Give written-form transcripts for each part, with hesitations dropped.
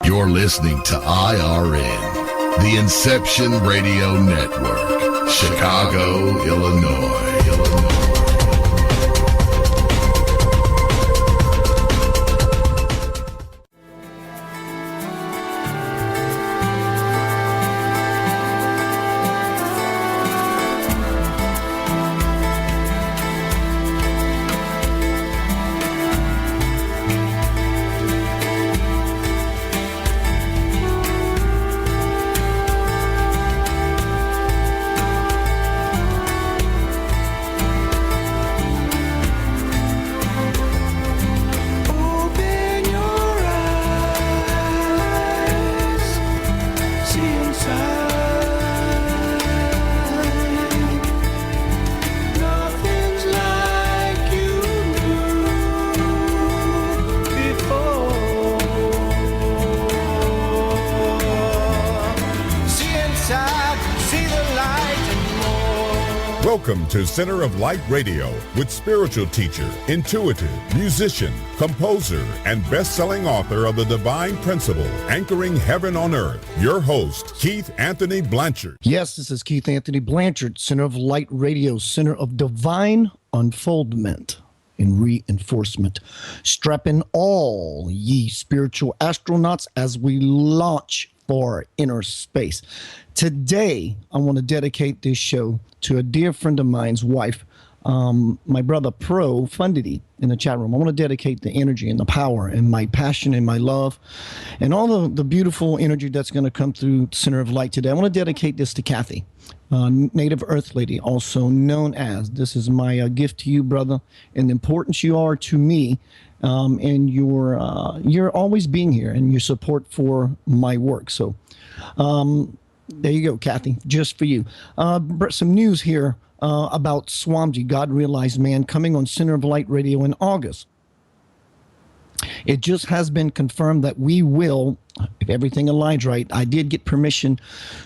You're listening to IRN, the Inception Radio Network, Chicago, Illinois. Welcome to Center of Light Radio with spiritual teacher, intuitive, musician, composer, and best-selling author of The Divine Principle, Anchoring Heaven on Earth, your host, Keith Anthony Blanchard. Yes, this is Keith Anthony Blanchard, Center of Light Radio, Center of Divine Unfoldment and Reinforcement. Strap in all ye spiritual astronauts as we launch for inner space. Today, I want to dedicate this show to a dear friend of mine's wife, my brother Pro Fundity in the chat room. I want to dedicate the energy and the power and my passion and my love and all the beautiful energy that's going to come through Center of Light today. I want to dedicate this to Kathy, Native Earth Lady, also known as. This is my gift to you, brother, and the importance you are to me. And you're always being here and your support for my work. So there you go, Kathy, just for you. Some news here about Swamji, God Realized Man, coming on Center of Light Radio in August. It just has been confirmed that we will, if everything aligns right, I did get permission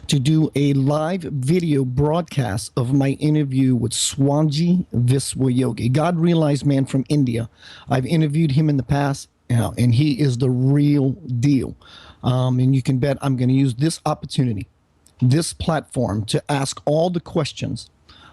to do a live video broadcast of my interview with Swamji Viswayogi, God Realized Man from India. I've interviewed him in the past, and he is the real deal. And you can bet I'm going to use this opportunity, this platform, to ask all the questions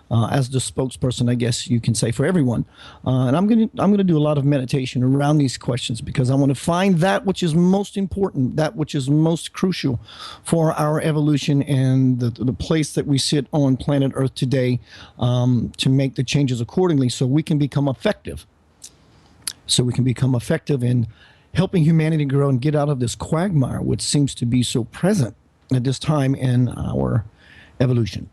as the spokesperson, I guess you can say, for everyone. And I'm going to do a lot of meditation around these questions because I want to find that which is most important, that which is most crucial for our evolution and the place that we sit on planet Earth today, to make the changes accordingly so we can become effective. So we can become effective in helping humanity grow and get out of this quagmire, which seems to be so present at this time in our evolution.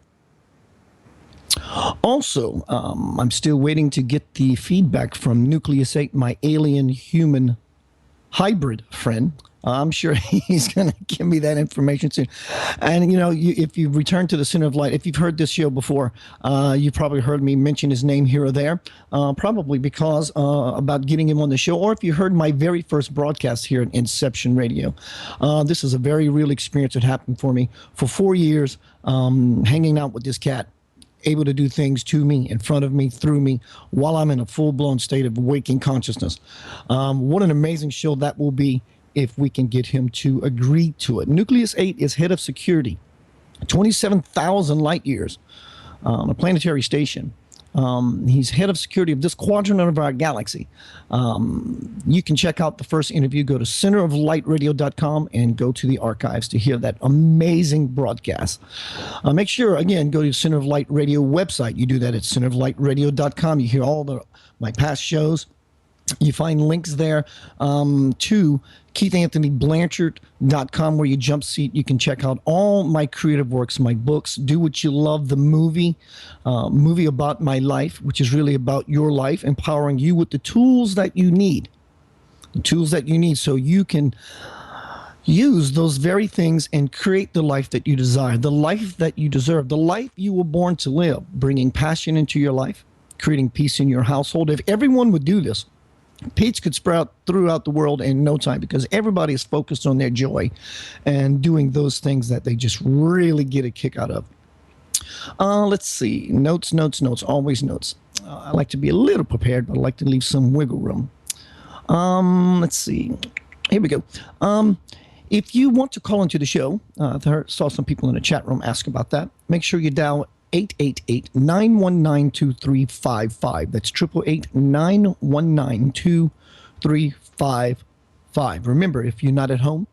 Also, I'm still waiting to get the feedback from Nucleus 8, my alien-human hybrid friend. I'm sure he's going to give me that information soon. And, if you've returned to the Center of Light, if you've heard this show before, you've probably heard me mention his name here or there, probably because about getting him on the show, or if you heard my very first broadcast here at Inception Radio. This is a very real experience that happened for me for 4 years, hanging out with this cat, able to do things to me, in front of me, through me, while I'm in a full-blown state of waking consciousness. What an amazing show that will be if we can get him to agree to it. Nucleus 8 is head of security, 27,000 light years, a planetary station. He's head of security of this quadrant of our galaxy. You can check out the first interview. Go to centeroflightradio.com and go to the archives to hear that amazing broadcast. Make sure, again, go to Center of Light Radio website. You do that at centeroflightradio.com. You hear all my past shows. You find links there to KeithAnthonyBlanchard.com, where you jump seat. You can check out all my creative works, my books, Do What You Love, the movie about my life, which is really about your life, empowering you with the tools that you need, so you can use those very things and create the life that you desire, the life that you deserve, the life you were born to live, bringing passion into your life, creating peace in your household. If everyone would do this, peace could sprout throughout the world in no time, because everybody is focused on their joy and doing those things that they just really get a kick out of. Let's see. Notes, always notes. I like to be a little prepared, but I like to leave some wiggle room. Let's see. Here we go. If you want to call into the show, I saw some people in the chat room ask about that. Make sure you dial 888-919-2355. That's 888-919-2355. Remember, if you're not at home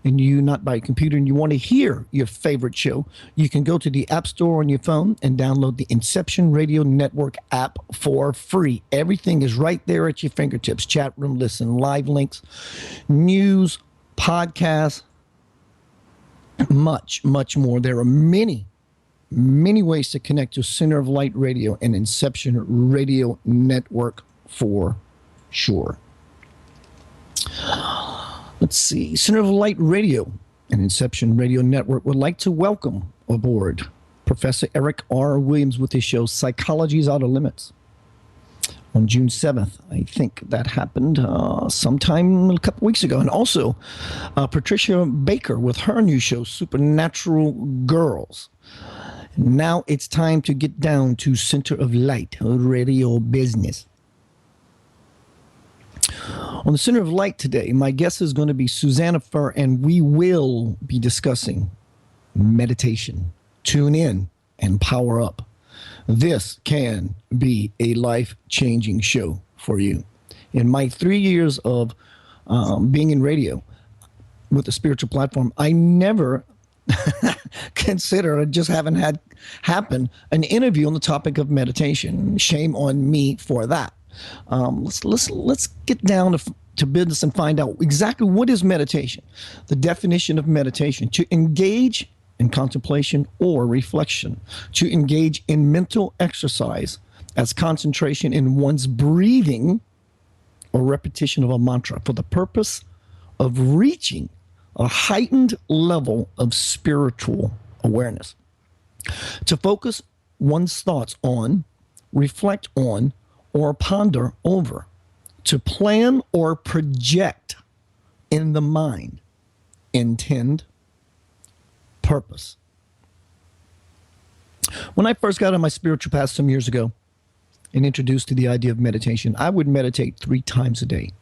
and you're not by a computer and you want to hear your favorite show, you can go to the App Store on your phone and download the Inception Radio Network app for free. Everything is right there at your fingertips. Chat room, listen, live links, news, podcasts, much, much more. There are many ways to connect to Center of Light Radio and Inception Radio Network for sure. Let's see. Center of Light Radio and Inception Radio Network would like to welcome aboard Professor Eric R. Williams with his show Psychology's Outer Limits. On June 7th, I think that happened sometime a couple weeks ago. And also Patricia Baker with her new show, Supernatural Girls. Now it's time to get down to Center of Light Radio business. On the Center of Light today, my guest is going to be Susannah Furr, and we will be discussing meditation. Tune in and power up. This can be a life-changing show for you. In my 3 years of being in radio with a spiritual platform, I never consider, I just haven't had happen, an interview on the topic of meditation. Shame on me for that. Let's get down to business and find out exactly what is meditation. The definition of meditation: to engage in contemplation or reflection, to engage in mental exercise as concentration in one's breathing or repetition of a mantra for the purpose of reaching a heightened level of spiritual awareness. To focus one's thoughts on, reflect on, or ponder over. To plan or project in the mind, intend, purpose. When I first got on my spiritual path some years ago and introduced to the idea of meditation, I would meditate 3 times a day.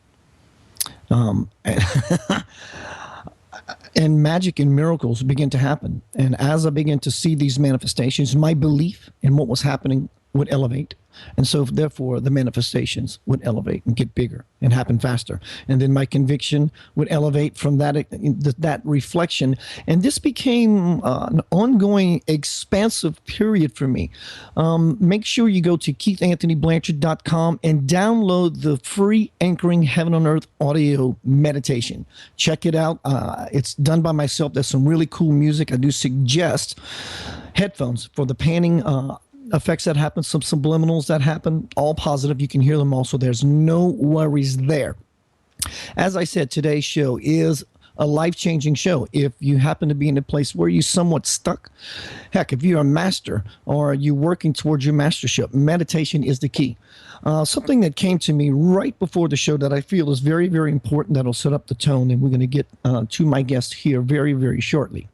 And magic and miracles began to happen. And as I began to see these manifestations, my belief in what was happening would elevate. And so therefore the manifestations would elevate and get bigger and happen faster. And then my conviction would elevate from that reflection. And this became an ongoing expansive period for me. Make sure you go to KeithAnthonyBlanchard.com and download the free Anchoring Heaven on Earth audio meditation. Check it out. It's done by myself. There's some really cool music. I do suggest headphones for the panning effects that happen, some subliminals that happen, all positive. You can hear them also. There's no worries there. As I said, today's show is a life-changing show. If you happen to be in a place where you're somewhat stuck, heck, if you're a master or you're working towards your mastership, meditation is the key. Something that came to me right before the show that I feel is very, very important, that'll set up the tone, and we're going to get to my guest here very, very shortly.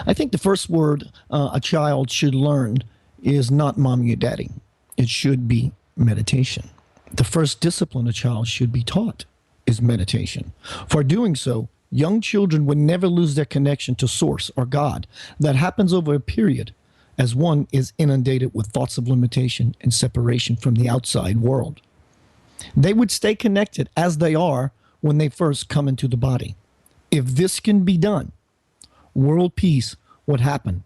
I think the first word a child should learn is not mommy or daddy. It should be meditation. The first discipline a child should be taught is meditation. For doing so, young children would never lose their connection to Source or God. That happens over a period as one is inundated with thoughts of limitation and separation from the outside world. They would stay connected as they are when they first come into the body. If this can be done, world peace would happen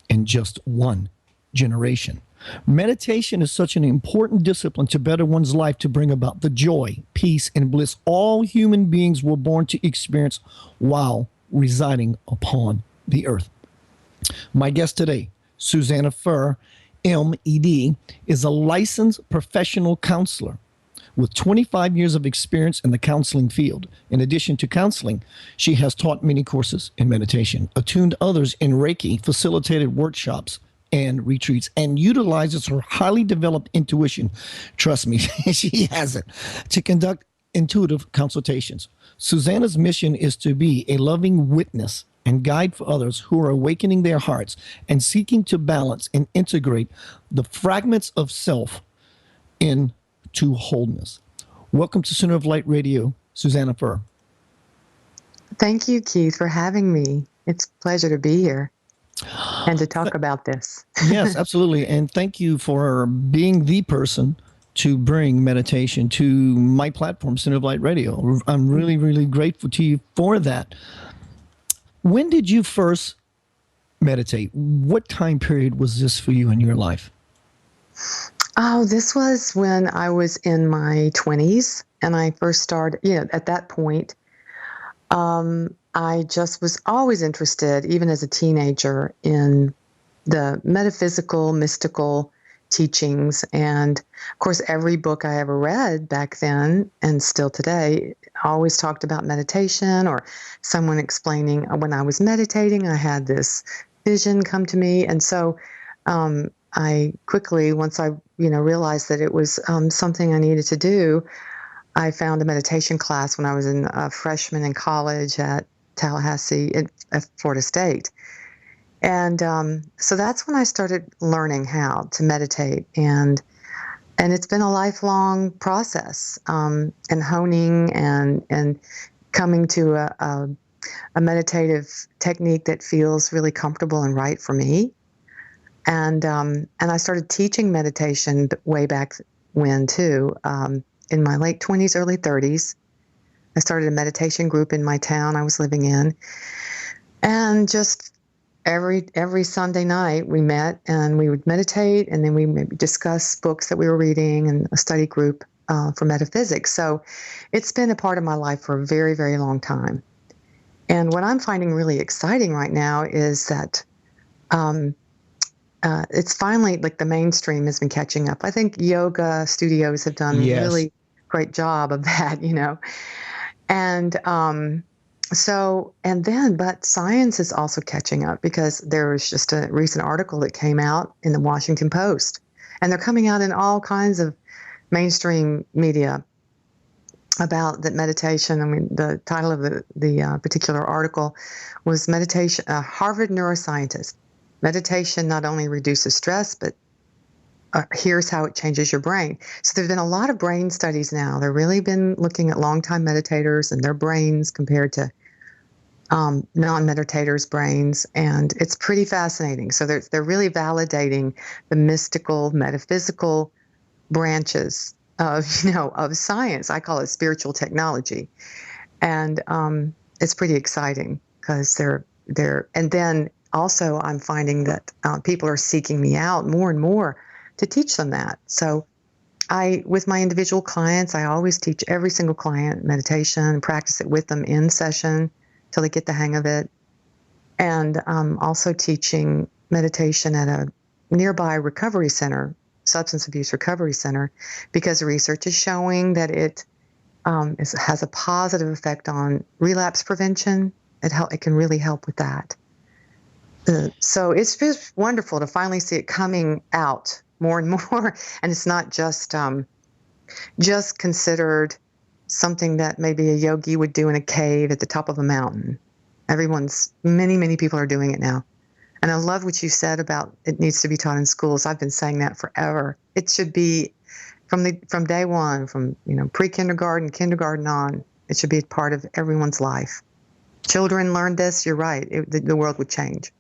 in just one generation. Meditation is such an important discipline to better one's life, to bring about the joy, peace, and bliss all human beings were born to experience while residing upon the earth. My guest today, Susannah Furr, M.E.D., is a licensed professional counselor with 25 years of experience in the counseling field. In addition to counseling, she has taught many courses in meditation, attuned others in Reiki, facilitated workshops and retreats, and utilizes her highly developed intuition, trust me, she has it, to conduct intuitive consultations. Susannah's mission is to be a loving witness and guide for others who are awakening their hearts and seeking to balance and integrate the fragments of self into wholeness. Welcome to Center of Light Radio, Susannah Furr. Thank you, Keith, for having me. It's a pleasure to be here and to talk about this. Yes, absolutely. And thank you for being the person to bring meditation to my platform, Center of Light Radio. I'm really, really grateful to you for that. When did you first meditate? What time period was this for you in your life? Oh, this was when I was in my 20s and I first started, at that point, I just was always interested, even as a teenager, in the metaphysical, mystical teachings. And of course, every book I ever read back then and still today always talked about meditation or someone explaining when I was meditating, I had this vision come to me. And so I quickly, once I realized that it was something I needed to do, I found a meditation class when I was a freshman in college at Tallahassee at Florida State. And so that's when I started learning how to meditate. And it's been a lifelong process, and honing and coming to a meditative technique that feels really comfortable and right for me. And I started teaching meditation way back when too. In my late 20s, early 30s, I started a meditation group in my town I was living in. And just every Sunday night we met and we would meditate, and then we maybe discuss books that we were reading and a study group for metaphysics. So it's been a part of my life for a very, very long time. And what I'm finding really exciting right now is that it's finally, like, the mainstream has been catching up. I think yoga studios have done a really great job of that, And but science is also catching up, because there was just a recent article that came out in the Washington Post, and they're coming out in all kinds of mainstream media about that meditation. I mean, the title of the particular article was meditation, Harvard neuroscientist. Meditation not only reduces stress, but here's how it changes your brain. So there's been a lot of brain studies now. They've really been looking at longtime meditators and their brains compared to non-meditators' brains, and it's pretty fascinating. So they're really validating the mystical, metaphysical branches of science. I call it spiritual technology, and it's pretty exciting because they're and then also I'm finding that people are seeking me out more and more to teach them that. So with my individual clients, I always teach every single client meditation, practice it with them in session till they get the hang of it. And also teaching meditation at a nearby recovery center, substance abuse recovery center, because the research is showing that it has a positive effect on relapse prevention. It can really help with that. So it's just wonderful to finally see it coming out more and more, and it's not just considered something that maybe a yogi would do in a cave at the top of a mountain. Many people are doing it now. And I love what you said about it needs to be taught in schools. I've been saying that forever. It should be from day one, from pre-kindergarten, kindergarten on. It should be a part of everyone's life. Children learn this, you're right, the world would change.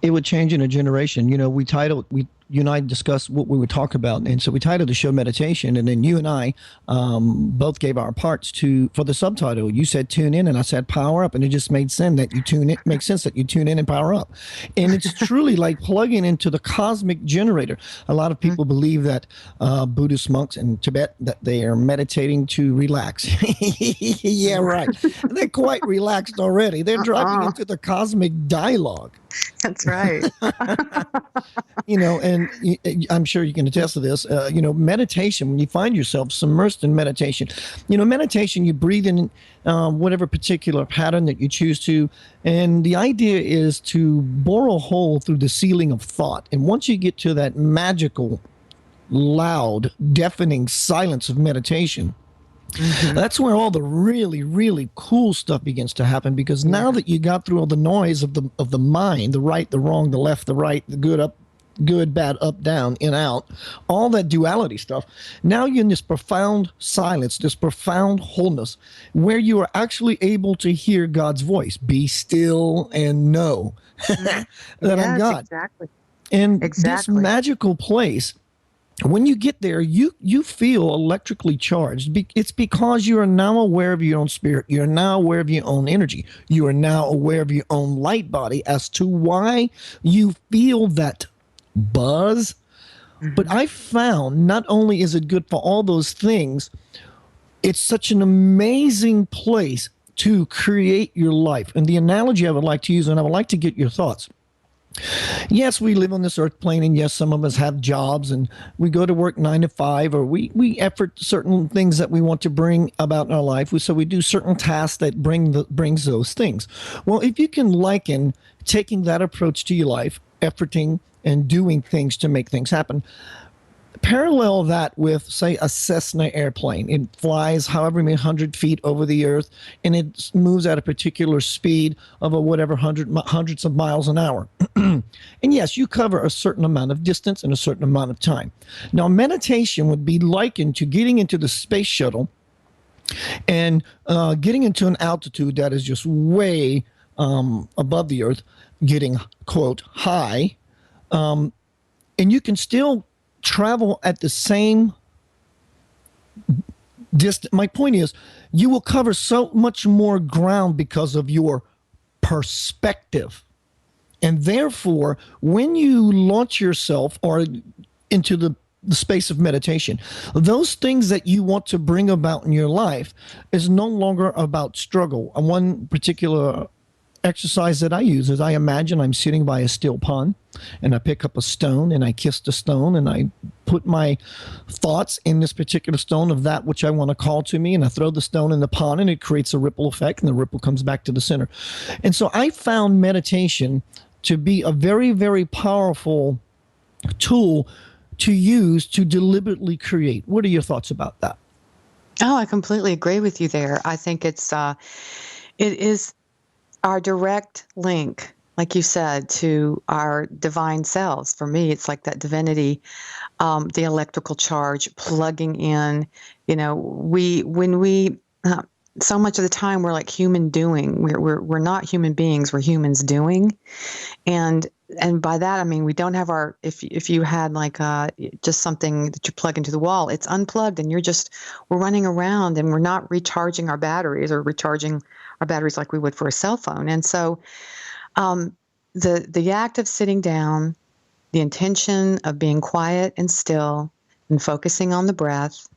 It would change in a generation. You and I discussed what we would talk about, and so we titled the show Meditation, and then you and I both gave our parts for the subtitle. You said tune in, and I said power up, and it just made sense that you tune in. Makes sense that you tune in and power up, and it's truly like plugging into the cosmic generator. A lot of people believe that Buddhist monks in Tibet, that they are meditating to relax. Yeah, right. They're quite relaxed already. They're dropping into the cosmic dialogue. That's right. And I'm sure you can attest to this. Meditation, when you find yourself submersed in meditation, meditation, you breathe in whatever particular pattern that you choose to. And the idea is to bore a hole through the ceiling of thought. And once you get to that magical, loud, deafening silence of meditation, that's where all the really, really cool stuff begins to happen, because now that you got through all the noise of the mind, the right, the wrong, the left, the right, the good, up, good, bad, up, down, in, out, all that duality stuff. Now you're in this profound silence, this profound wholeness, where you are actually able to hear God's voice. Be still and know that I'm God. Exactly. And this magical place, when you get there, you feel electrically charged. It's because you are now aware of your own spirit. You're now aware of your own energy. You are now aware of your own light body as to why you feel that buzz. But I found not only is it good for all those things, it's such an amazing place to create your life. And the analogy I would like to use, and I would like to get your thoughts. Yes, we live on this earth plane, and yes, some of us have jobs, and we go to work 9 to 5, or we effort certain things that we want to bring about in our life. So we do certain tasks that brings those things. Well, if you can liken taking that approach to your life, efforting and doing things to make things happen, parallel that with, say, a Cessna airplane. It flies however many 100 feet over the earth, and it moves at a particular speed of hundreds of miles an hour. And yes, you cover a certain amount of distance in a certain amount of time. Now, meditation would be likened to getting into the space shuttle and getting into an altitude that is just way above the earth, getting, quote, high, and you can still travel at the same distance. My point is, you will cover so much more ground because of your perspective. And therefore, when you launch yourself or into the space of meditation, those things that you want to bring about in your life is no longer about struggle. And one particular exercise that I use is I imagine I'm sitting by a still pond, and I pick up a stone and I kiss the stone, and I put my thoughts in this particular stone of that which I want to call to me, and I throw the stone in the pond, and it creates a ripple effect, and the ripple comes back to the center. And so I found meditation to be a very, very powerful tool to use to deliberately create. What are your thoughts about that? Oh, I completely agree with you there. I think it is our direct link, like you said, to our divine selves. For me, it's like that divinity, the electrical charge plugging in. You know, when we so much of the time we're like human doing. We're not human beings. We're humans doing, and by that I mean we don't have our. If you had like just something that you plug into the wall, it's unplugged, and we're running around, and we're not recharging our batteries or recharging our batteries like we would for a cell phone. And so the act of sitting down, the intention of being quiet and still and focusing on the breath.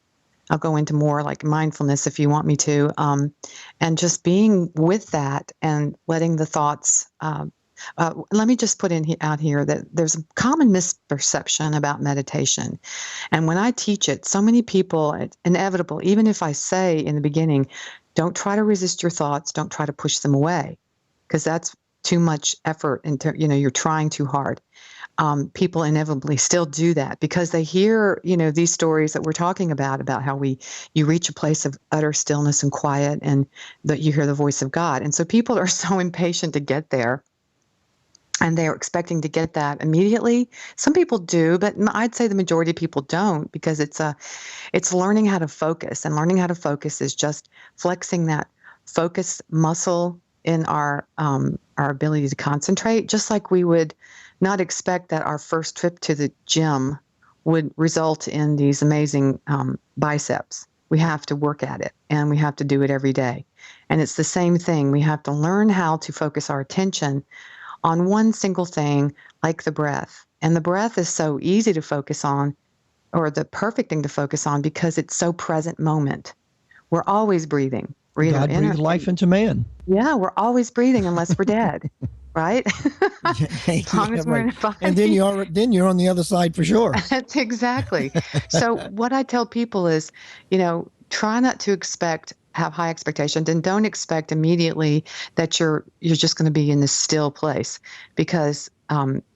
I'll go into more like mindfulness if you want me to, and just being with that and letting the thoughts. Let me just put out here that there's a common misperception about meditation. And when I teach it, so many people, it's inevitable, even if I say in the beginning, don't try to resist your thoughts, don't try to push them away, because that's too much effort and you're trying too hard. People inevitably still do that because they hear, these stories that we're talking about how you reach a place of utter stillness and quiet, and that you hear the voice of God. And so people are so impatient to get there, and they're expecting to get that immediately. Some people do, but I'd say the majority of people don't, because it's learning how to focus, and learning how to focus is just flexing that focus muscle in our ability to concentrate, just like we would not expect that our first trip to the gym would result in these amazing biceps. We have to work at it, and we have to do it every day. And it's the same thing. We have to learn how to focus our attention on one single thing, like the breath. And the breath is so easy to focus on, or the perfect thing to focus on, because it's so present moment. We're always breathing. God breathed life into man. Yeah, we're always breathing unless we're dead, right? As long as we're in a body. And then you're on the other side for sure. That's exactly. So what I tell people is, try not to have high expectations, and don't expect immediately that you're just going to be in this still place, because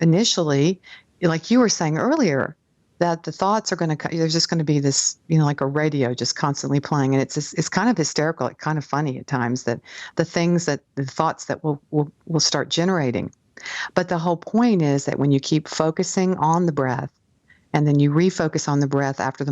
initially, like you were saying earlier, that the thoughts are going to, there's just going to be this, like a radio just constantly playing. And it's kind of hysterical, it's kind of funny at times, that the thoughts that will start generating. But the whole point is that when you keep focusing on the breath, and then you refocus on the breath after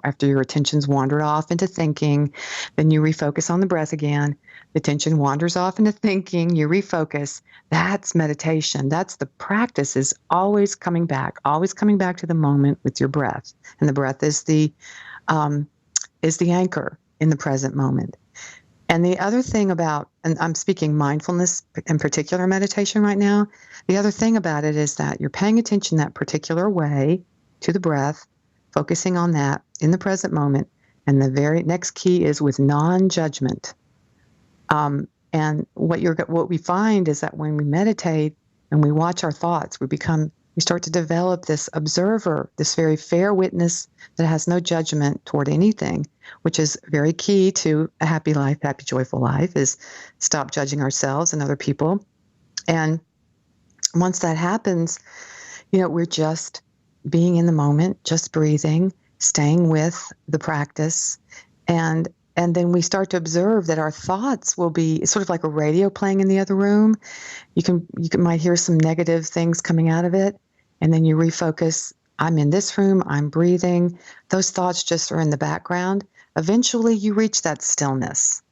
after your attention's wandered off into thinking, then you refocus on the breath again. The attention wanders off into thinking, you refocus. That's meditation. That's the practice, is always coming back to the moment with your breath. And the breath is the anchor in the present moment. And the other thing about, and I'm speaking mindfulness in particular meditation right now, the other thing about it is that you're paying attention that particular way to the breath, focusing on that in the present moment. And the very next key is with non-judgment. And what we find is that when we meditate and we watch our thoughts, we start to develop this observer, this very fair witness that has no judgment toward anything, which is very key to a happy life, happy, joyful life, is stop judging ourselves and other people. And once that happens, we're just being in the moment, just breathing, staying with the practice. And then we start to observe that our thoughts will be, it's sort of like a radio playing in the other room. You might hear some negative things coming out of it. And then you refocus. I'm in this room, I'm breathing. Those thoughts just are in the background. Eventually you reach that stillness.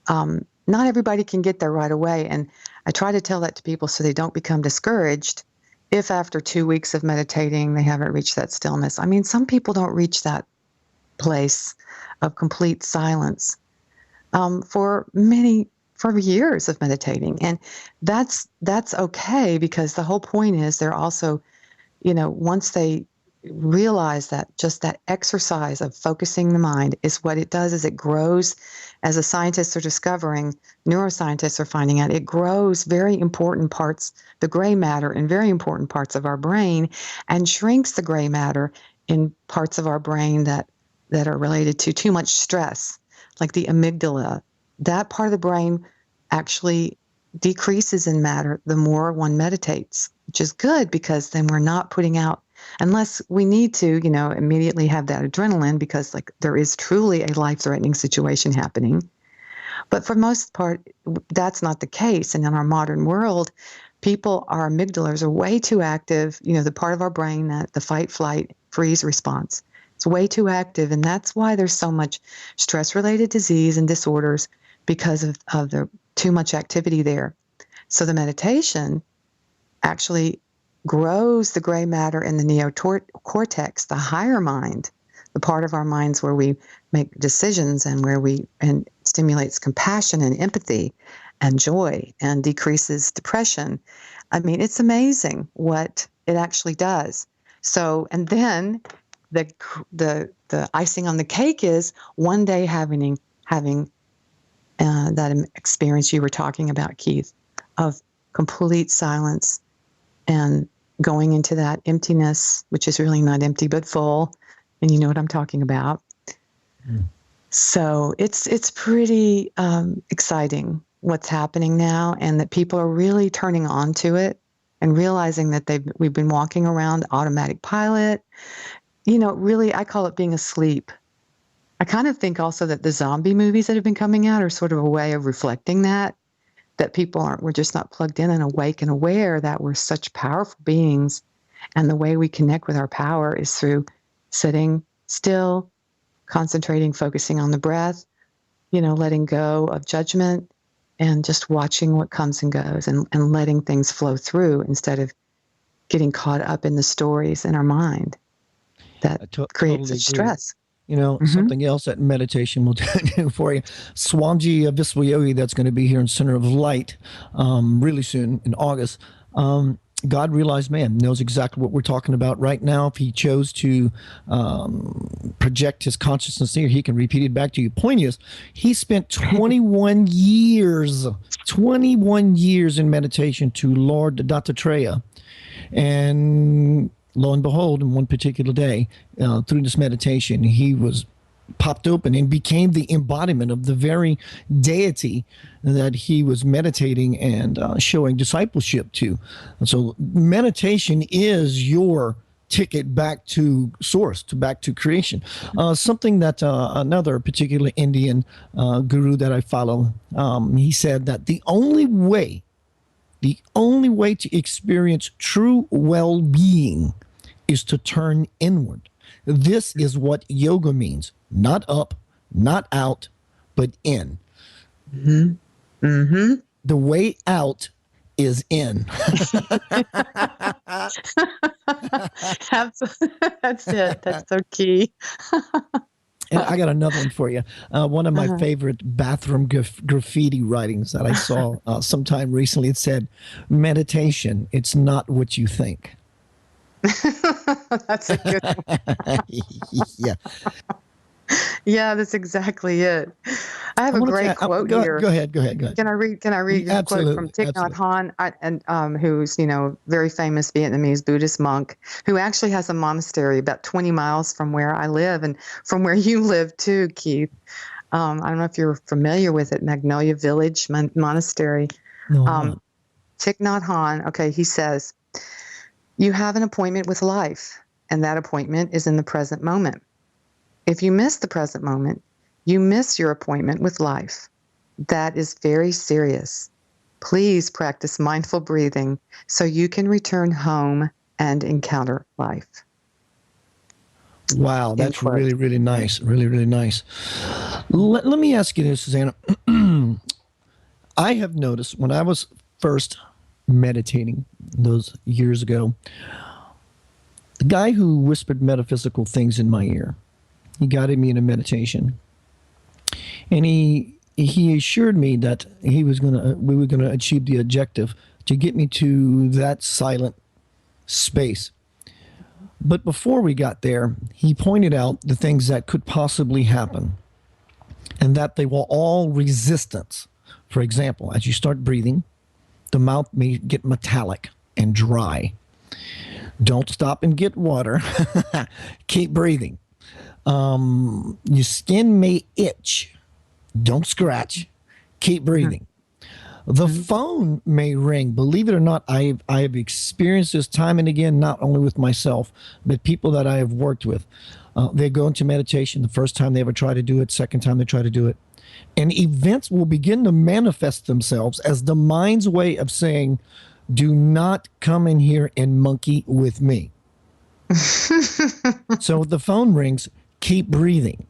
Not everybody can get there right away. And I try to tell that to people so they don't become discouraged if after 2 weeks of meditating, they haven't reached that stillness. I mean, some people don't reach that place of complete silence for years of meditating. And that's okay, because the whole point is they're also, once they realize that just that exercise of focusing the mind is what it does, is it grows, as the scientists are discovering, neuroscientists are finding out, it grows very important parts, the gray matter in very important parts of our brain, and shrinks the gray matter in parts of our brain that are related to too much stress, like the amygdala. That part of the brain actually decreases in matter the more one meditates, which is good, because then we're not putting out, unless we need to, immediately have that adrenaline because there is truly a life-threatening situation happening. But for most part, that's not the case. And in our modern world, our amygdalas are way too active, the part of our brain that the fight, flight, freeze response. It's way too active. And that's why there's so much stress-related disease and disorders, because of the too much activity there. So the meditation actually grows the gray matter in the neocortex, the higher mind, the part of our minds where we make decisions and and stimulates compassion and empathy and joy and decreases depression. I mean, it's amazing what it actually does. So, and then the icing on the cake is one day having that experience you were talking about, Keith, of complete silence and going into that emptiness, which is really not empty but full, and you know what I'm talking about. Mm. So it's pretty exciting what's happening now, and that people are really turning on to it and realizing that we've been walking around automatic pilot. Really, I call it being asleep. I kind of think also that the zombie movies that have been coming out are sort of a way of reflecting that people we're just not plugged in and awake and aware that we're such powerful beings. And the way we connect with our power is through sitting still, concentrating, focusing on the breath, letting go of judgment and just watching what comes and goes and letting things flow through instead of getting caught up in the stories in our mind that creates such stress. Something else that meditation will do for you. Swamiji Viswayogi, that's going to be here in Center of Light really soon in August. God realized man knows exactly what we're talking about right now. If he chose to project his consciousness here, he can repeat it back to you. Point is, he spent 21 years in meditation to Lord Dattatreya. And lo and behold, in one particular day, through this meditation, he was popped open and became the embodiment of the very deity that he was meditating and showing discipleship to. And so meditation is your ticket back to source, back to creation. Something that another particular Indian guru that I follow, he said that the only way The only way to experience true well-being is to turn inward. This is what yoga means. Not up, not out, but in. Mm-hmm. Mm-hmm. The way out is in. That's it. That's so key. And I got another one for you. One of my favorite bathroom graffiti writings that I saw sometime recently. It said, meditation, it's not what you think. That's a good one. Yeah. Yeah, that's exactly it. I have a great quote here. Go ahead. Can I read a quote from Thich Nhat Hanh, who's, very famous Vietnamese Buddhist monk who actually has a monastery about 20 miles from where I live and from where you live too, Keith. I don't know if you're familiar with it, Magnolia Village Monastery. No, Thich Nhat Hanh, okay, he says, "You have an appointment with life, and that appointment is in the present moment. If you miss the present moment, you miss your appointment with life. That is very serious. Please practice mindful breathing so you can return home and encounter life." Wow, that's really, really nice. Really, really nice. Let me ask you this, Susannah. I have noticed when I was first meditating those years ago, the guy who whispered metaphysical things in my ear, he guided me in a meditation, and he assured me that we were gonna achieve the objective to get me to that silent space. But before we got there, he pointed out the things that could possibly happen, and that they were all resistance. For example, as you start breathing, the mouth may get metallic and dry. Don't stop and get water. Keep breathing. Your skin may itch. Don't scratch. Keep breathing. The phone may ring. Believe it or not, I have experienced this time and again, not only with myself, but people that I have worked with. They go into meditation the first time they ever try to do it, second time they try to do it. And events will begin to manifest themselves as the mind's way of saying, do not come in here and monkey with me. So if the phone rings, keep breathing.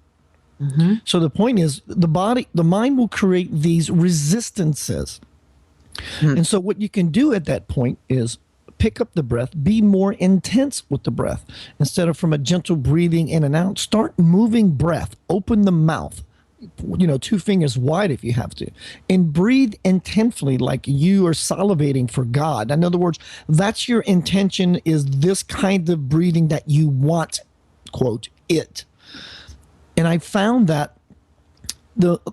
Mm-hmm. So the point is, the mind will create these resistances. Mm-hmm. And so what you can do at that point is pick up the breath, be more intense with the breath. Instead of from a gentle breathing in and out, start moving breath, open the mouth, 2 fingers wide if you have to, and breathe intensely like you are salivating for God. In other words, that's your intention, is this kind of breathing that you want, quote, it. And I found that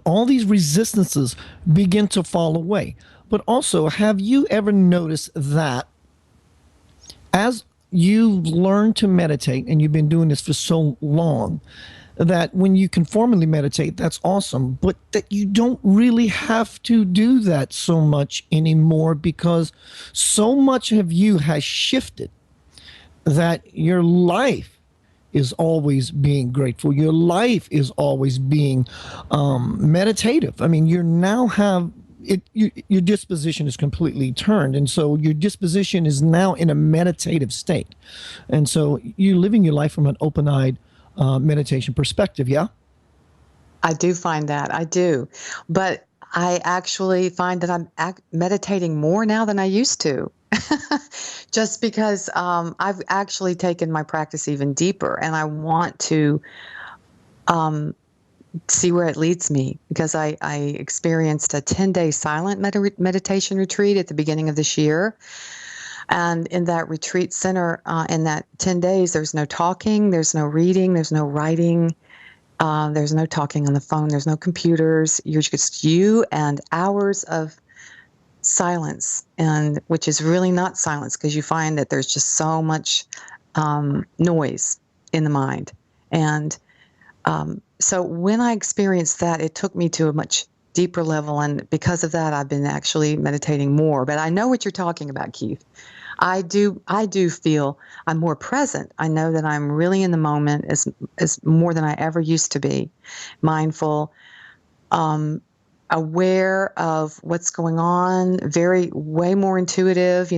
all these resistances begin to fall away. But also, have you ever noticed that as you learn to meditate, and you've been doing this for so long, that when you can formally meditate, that's awesome, but that you don't really have to do that so much anymore, because so much of you has shifted that your life is always being grateful. Your life is always being meditative. I mean, you now have it. Your disposition is completely turned, and so your disposition is now in a meditative state, and so you're living your life from an open-eyed meditation perspective. Yeah, I do find that. I do, but I actually find that I'm meditating more now than I used to. Just because I've actually taken my practice even deeper, and I want to see where it leads me, because I experienced a 10-day silent meditation retreat at the beginning of this year. And in that retreat center, in that 10 days, there's no talking, there's no reading, there's no writing, there's no talking on the phone, there's no computers. You're just you and hours of silence, and which is really not silence, because you find that there's just so much noise in the mind. And so when I experienced that, it took me to a much deeper level, and because of that, I've been actually meditating more. But I know what you're talking about, Keith. I do feel I'm more present. I know that I'm really in the moment as more than I ever used to be, mindful. aware of what's going on, way more intuitive,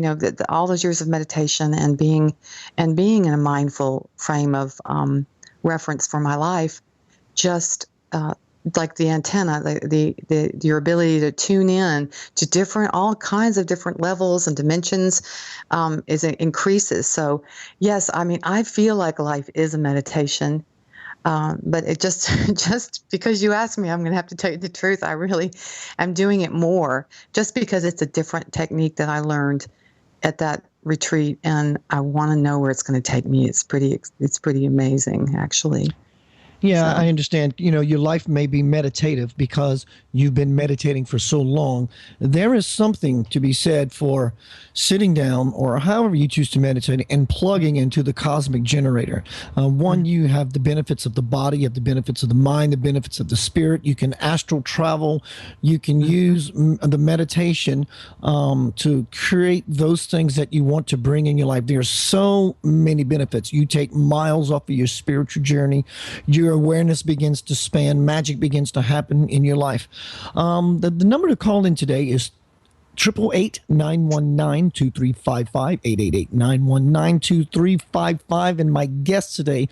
all those years of meditation and being in a mindful frame of reference for my life, just like the antenna, your ability to tune in to all kinds of different levels and dimensions increases. So yes, I mean, I feel like life is a meditation. But it just because you asked me, I'm going to have to tell you the truth. I really am doing it more just because it's a different technique that I learned at that retreat, and I want to know where it's going to take me. It's pretty amazing, actually. Yeah, So. I understand. Your life may be meditative because you've been meditating for so long. There is something to be said for sitting down or however you choose to meditate and plugging into the cosmic generator. One, you have the benefits of the body, you have the benefits of the mind, the benefits of the spirit. You can astral travel. You can use the meditation to create those things that you want to bring in your life. There's so many benefits. You take miles off of your spiritual journey. Your awareness begins to span. Magic begins to happen in your life. The number to call in today is 888-919-2355, 888-919-2355. And my guest today,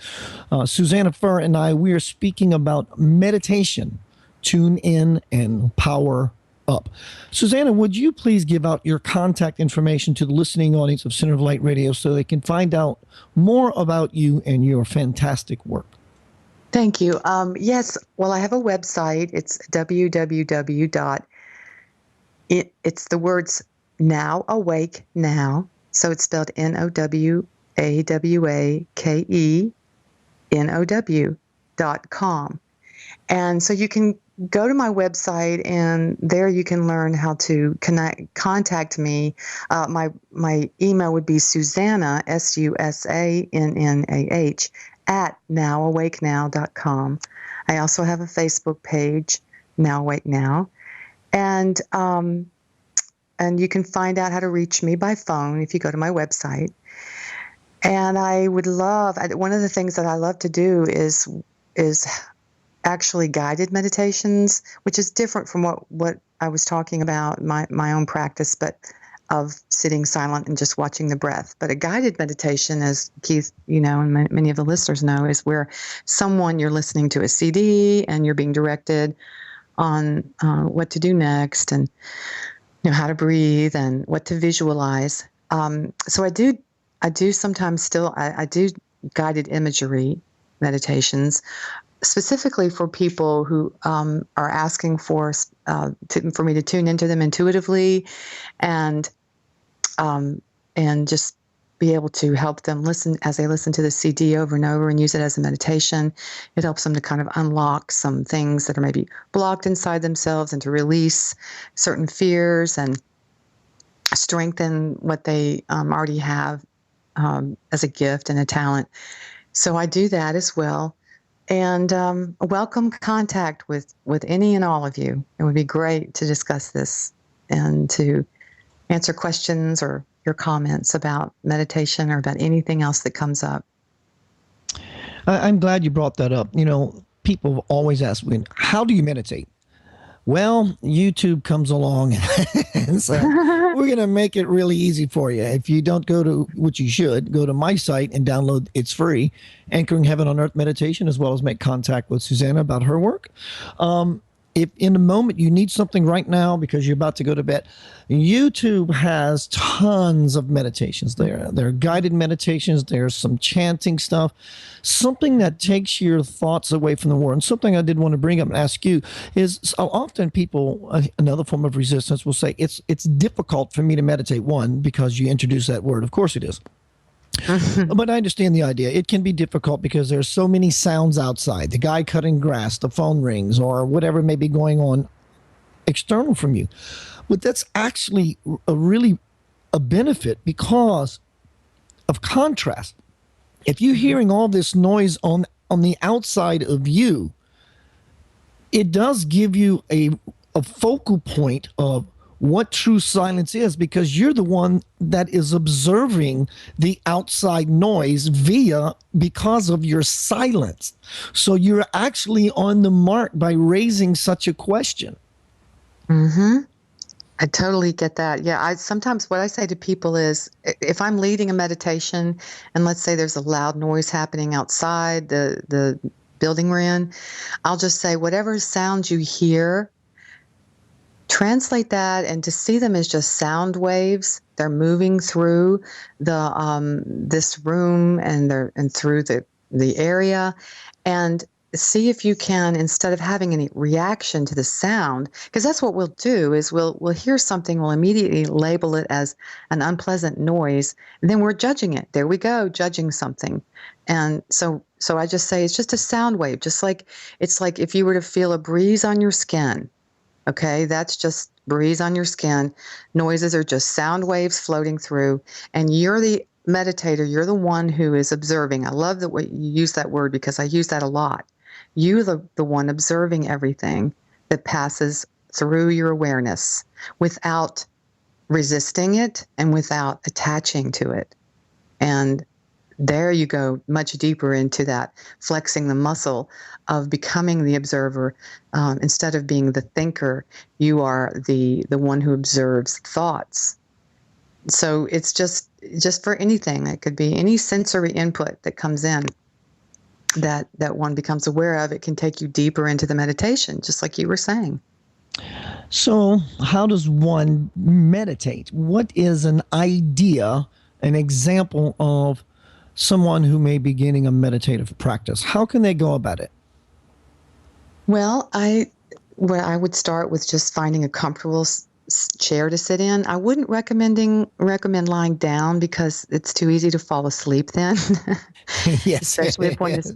Susannah Furr, and we are speaking about meditation. Tune in and power up. Susannah, would you please give out your contact information to the listening audience of Center of Light Radio so they can find out more about you and your fantastic work? Thank you. Yes. Well, I have a website. It's it's the words Now Awake Now. So it's spelled NOWAWAKENOW.com. And so you can go to my website, and there you can learn how to contact me. My email would be Susannah, SUSANNAH, at nowawakenow.com. I also have a Facebook page, Now Awake Now. And you can find out how to reach me by phone if you go to my website. And I would one of the things that I love to do is actually guided meditations, which is different from what I was talking about, my own practice, but of sitting silent and just watching the breath. But a guided meditation, as Keith, and many of the listeners know, is where you're listening to a CD and you're being directed on what to do next, and how to breathe and what to visualize. So I do sometimes still I do guided imagery meditations, specifically for people who are asking for me to tune into them intuitively, and just be able to help them listen as they listen to the CD over and over and use it as a meditation. It helps them to kind of unlock some things that are maybe blocked inside themselves, and to release certain fears and strengthen what they already have as a gift and a talent. So I do that as well. And welcome contact with any and all of you. It would be great to discuss this and to answer questions or your comments about meditation or about anything else that comes up. I'm glad you brought that up. People always ask me, how do you meditate? Well, YouTube comes along and says, we're going to make it really easy for you. If you don't go to, which you should, go to my site and download, it's free, Anchoring Heaven on Earth Meditation, as well as make contact with Susannah about her work. If in the moment you need something right now because you're about to go to bed, YouTube has tons of meditations there. There are guided meditations. There's some chanting stuff, something that takes your thoughts away from the world. And something I did want to bring up and ask you is often people, another form of resistance, will say it's difficult for me to meditate. One, because you introduce that word. Of course it is. But I understand the idea. It can be difficult because there's so many sounds outside. The guy cutting grass, the phone rings, or whatever may be going on external from you. But that's actually a benefit because of contrast. If you're hearing all this noise on the outside of you, it does give you a focal point of what true silence is, because you're the one that is observing the outside noise because of your silence. So you're actually on the mark by raising such a question. Mm-hmm. I totally get that. Yeah, I sometimes what I say to people is if I'm leading a meditation and let's say there's a loud noise happening outside the building we're in, I'll just say whatever sounds you hear, translate that and to see them as just sound waves. They're moving through the this room and through the area, and see if you can, instead of having any reaction to the sound, because that's what we'll do is we'll hear something, we'll immediately label it as an unpleasant noise, and then we're judging it. There we go, judging something. And so I just say it's just a sound wave, just like it's like if you were to feel a breeze on your skin. Okay, that's just breeze on your skin. Noises are just sound waves floating through, and you're the meditator. You're the one who is observing. I love the way you use that word because I use that a lot. You're the one observing everything that passes through your awareness without resisting it and without attaching to it. And there you go much deeper into that, flexing the muscle of becoming the observer. Instead of being the thinker, you are the one who observes thoughts. So it's just for anything. It could be any sensory input that comes in that one becomes aware of. It can take you deeper into the meditation, just like you were saying. So how does one meditate? What is an idea, an example of someone who may be getting a meditative practice? How can they go about it? Well, I would start with just finding a comfortable chair to sit in. I wouldn't recommend lying down because it's too easy to fall asleep then. Yes, Especially if one is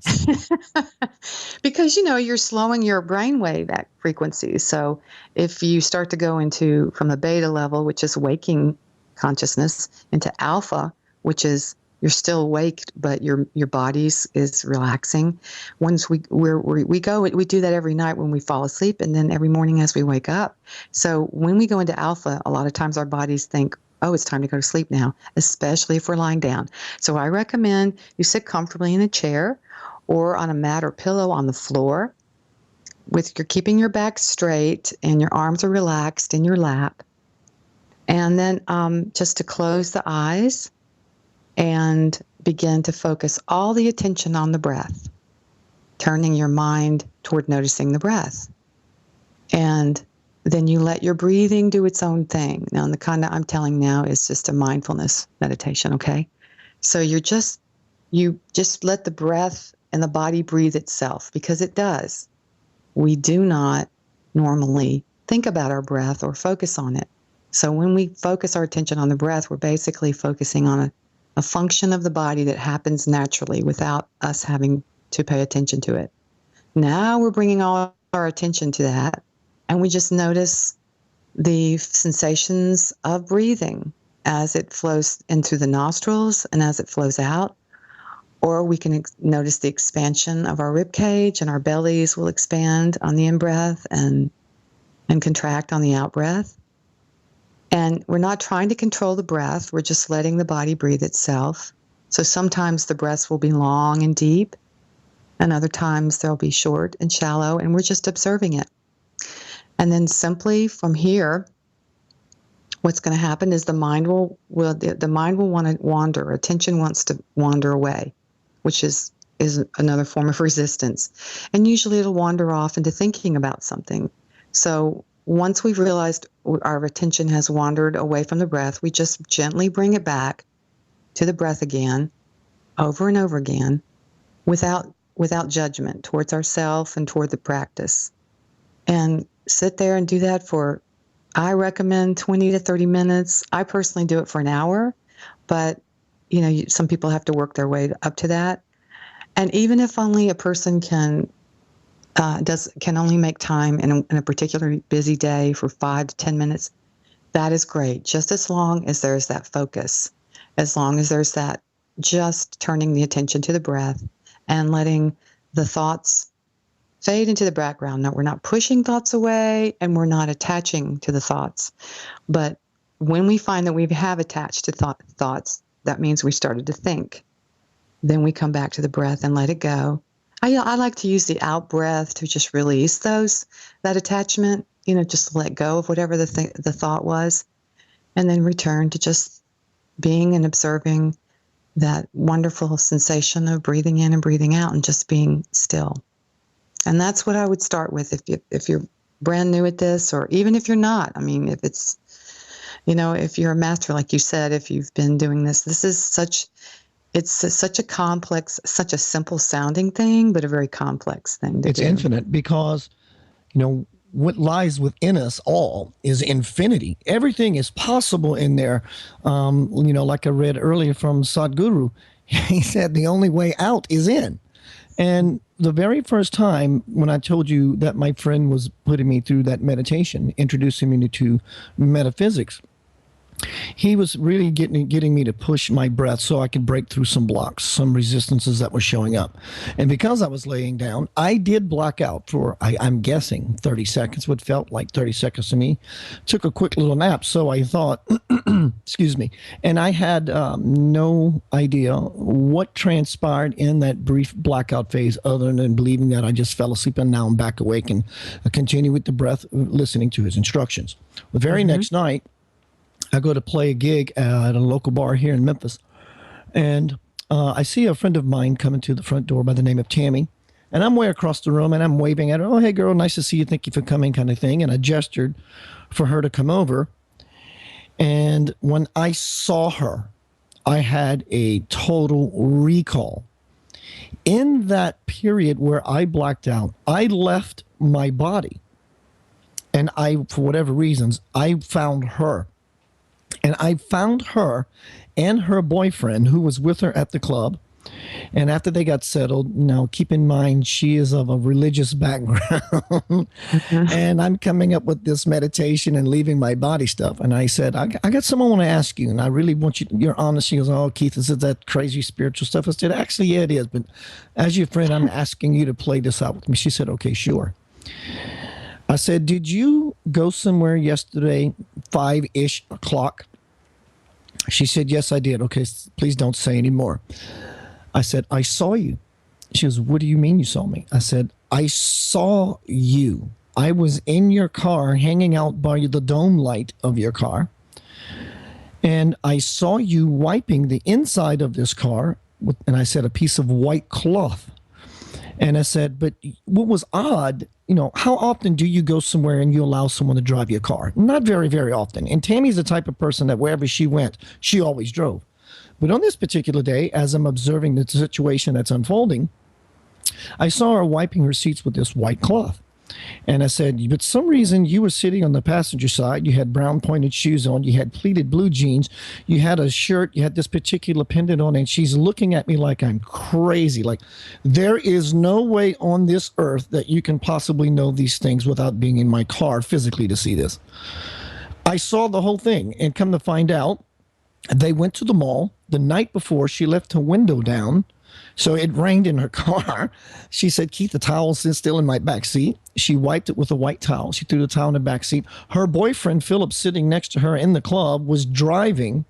because you're slowing your brainwave at frequency. So if you start to go into from the beta level, which is waking consciousness, into alpha, which is you're still awake, but your body is relaxing. Once we do that every night when we fall asleep, and then every morning as we wake up. So when we go into alpha, a lot of times our bodies think, oh, it's time to go to sleep now, especially if we're lying down. So I recommend you sit comfortably in a chair or on a mat or pillow on the floor, you're keeping your back straight and your arms are relaxed in your lap. And then just to close the eyes and begin to focus all the attention on the breath, turning your mind toward noticing the breath. And then you let your breathing do its own thing. Now, the kind that I'm telling now is just a mindfulness meditation, okay? So you just let the breath and the body breathe itself, because it does. We do not normally think about our breath or focus on it. So when we focus our attention on the breath, we're basically focusing on a function of the body that happens naturally without us having to pay attention to it. Now we're bringing all our attention to that, and we just notice the sensations of breathing as it flows in through the nostrils and as it flows out. Or we can notice the expansion of our rib cage, and our bellies will expand on the in-breath and contract on the out-breath. And we're not trying to control the breath. We're just letting the body breathe itself. So sometimes the breaths will be long and deep, and other times they'll be short and shallow, and we're just observing it. And then simply from here, what's going to happen is the mind will want to wander. Attention wants to wander away, which is another form of resistance. And usually it'll wander off into thinking about something. So once we've realized our attention has wandered away from the breath, we just gently bring it back to the breath again, over and over again, without judgment towards ourselves and toward the practice. And sit there and do that for, I recommend 20 to 30 minutes. I personally do it for an hour, but some people have to work their way up to that. And even if only a person can only make time in a particularly busy day for 5 to 10 minutes, that is great. Just as long as there's that focus, as long as there's that just turning the attention to the breath and letting the thoughts fade into the background. Now, we're not pushing thoughts away and we're not attaching to the thoughts. But when we find that we have attached to thoughts, that means we started to think. Then we come back to the breath and let it go. I like to use the out breath to just release that attachment. just let go of whatever the thought was, and then return to just being and observing that wonderful sensation of breathing in and breathing out and just being still. And that's what I would start with if you're brand new at this, or even if you're not. I mean, if it's, if you're a master, like you said, if you've been doing this is such a complex, such a simple sounding thing, but a very complex thing to do. It's infinite because, what lies within us all is infinity. Everything is possible in there. Like I read earlier from Sadhguru, he said the only way out is in. And the very first time when I told you that my friend was putting me through that meditation, introducing me to metaphysics, he was really getting me to push my breath so I could break through some blocks, some resistances that were showing up. And because I was laying down, I did black out for, I'm guessing, 30 seconds, what felt like 30 seconds to me. Took a quick little nap, so I thought, excuse me, and I had no idea what transpired in that brief blackout phase other than believing that I just fell asleep and now I'm back awake and continue with the breath, listening to his instructions. The very next night, I go to play a gig at a local bar here in Memphis, and I see a friend of mine coming to the front door by the name of Tammy, and I'm way across the room, and I'm waving at her. Oh, hey, girl, nice to see you. Thank you for coming, kind of thing. And I gestured for her to come over, and when I saw her, I had a total recall. In that period where I blacked out, I left my body, and for whatever reasons, I found her. And I found her and her boyfriend who was with her at the club. And after they got settled, now keep in mind, she is of a religious background. And I'm coming up with this meditation and leaving my body stuff. And I said, I got someone I want to ask you. And I really want you're honest. She goes, oh, Keith, is it that crazy spiritual stuff? I said, actually, yeah, it is. But as your friend, I'm asking you to play this out with me. She said, okay, sure. I said, did you go somewhere yesterday, 5-ish o'clock? She said, yes, I did. Okay, please don't say any more. I said, I saw you. She goes, what do you mean you saw me? I said, I saw you. I was in your car hanging out by the dome light of your car. And I saw you wiping the inside of this car with, and I said, a piece of white cloth. And I said, but what was odd, how often do you go somewhere and you allow someone to drive your car? Not very, very often. And Tammy's the type of person that wherever she went, she always drove. But on this particular day, as I'm observing the situation that's unfolding, I saw her wiping her seats with this white cloth. And I said, but some reason you were sitting on the passenger side, you had brown pointed shoes on, you had pleated blue jeans, you had a shirt, you had this particular pendant on, and she's looking at me like I'm crazy. Like, there is no way on this earth that you can possibly know these things without being in my car physically to see this. I saw the whole thing, and come to find out, they went to the mall the night before. She left her window down, so it rained in her car. She said, Keith, the towel's still in my back seat. She wiped it with a white towel. She threw the towel in the back seat. Her boyfriend, Philip, sitting next to her in the club, was driving.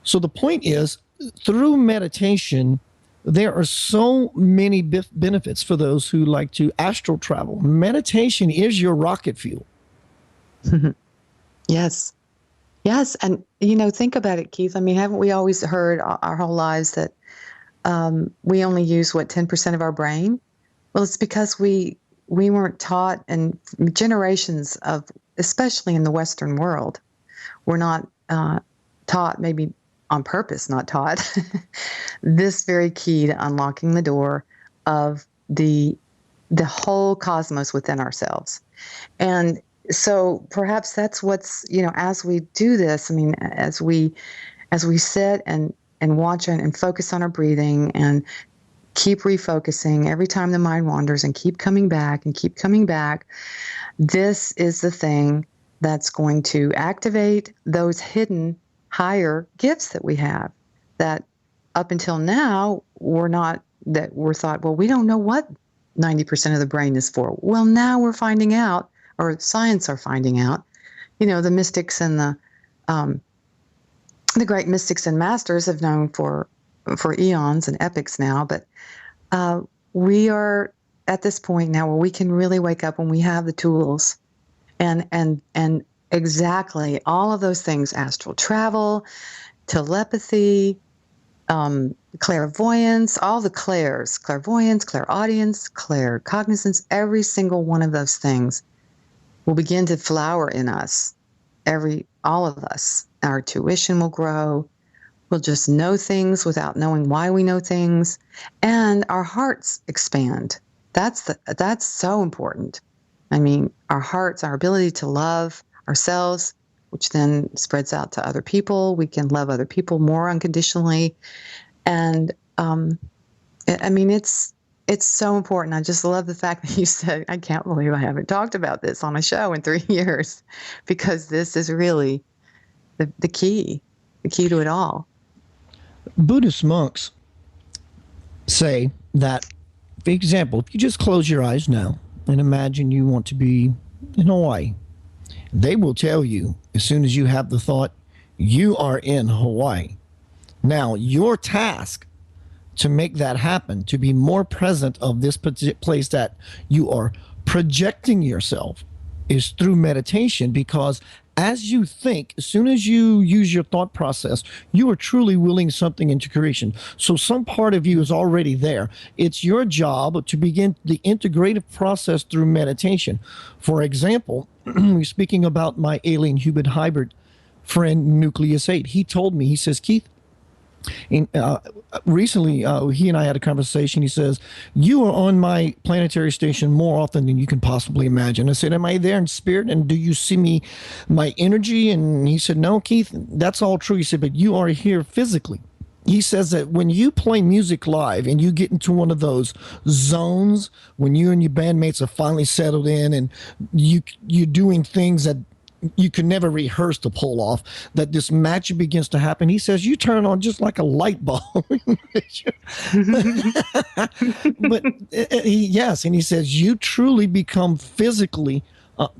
So the point is, through meditation, there are so many benefits for those who like to astral travel. Meditation is your rocket fuel. Yes. Yes. And, think about it, Keith. I mean, haven't we always heard our whole lives that we only use, 10% of our brain? Well, it's because we weren't taught, and generations of, especially in the Western world, were not taught, maybe on purpose not taught, this very key to unlocking the door of the whole cosmos within ourselves. And so perhaps that's what's, as we do this, I mean, as we sit and watch and focus on our breathing and keep refocusing every time the mind wanders and keep coming back, this is the thing that's going to activate those hidden higher gifts that we have that up until now we're thought, well, we don't know what 90% of the brain is for. Well, now we're finding out, or science are finding out, the mystics and the great mystics and masters have known for eons and epochs now, but we are at this point now where we can really wake up when we have the tools And exactly all of those things, astral travel, telepathy, clairvoyance, all the clairs, clairvoyance, clairaudience, claircognizance, every single one of those things will begin to flower in us. All of us. Our tuition will grow. We'll just know things without knowing why we know things, and our hearts expand. That's so important. I mean, our hearts, our ability to love ourselves, which then spreads out to other people. We can love other people more unconditionally. And I mean, it's so important. I just love the fact that you said, I can't believe I haven't talked about this on a show in 3 years, because this is really the key to it all. Buddhist monks say that, for example, if you just close your eyes now and imagine you want to be in Hawaii, they will tell you as soon as you have the thought, you are in Hawaii. Now, your task to make that happen, to be more present of this place that you are projecting yourself, is through meditation, because as you think, as soon as you use your thought process, you are truly willing something into creation. So some part of you is already there. It's your job to begin the integrative process through meditation. For example, speaking about my alien human hybrid friend, Nucleus 8, he told me, he says, Keith, recently he and I had a conversation. He says, you are on my planetary station more often than you can possibly imagine. I said, am I there in spirit, and do you see me, my energy? And he said, no, Keith, that's all true. He said, but you are here physically. He says that when you play music live and you get into one of those zones, when you and your bandmates are finally settled in and you're doing things that you can never rehearse to pull off, that this magic begins to happen. He says you turn on just like a light bulb. But yes, and he says you truly become physically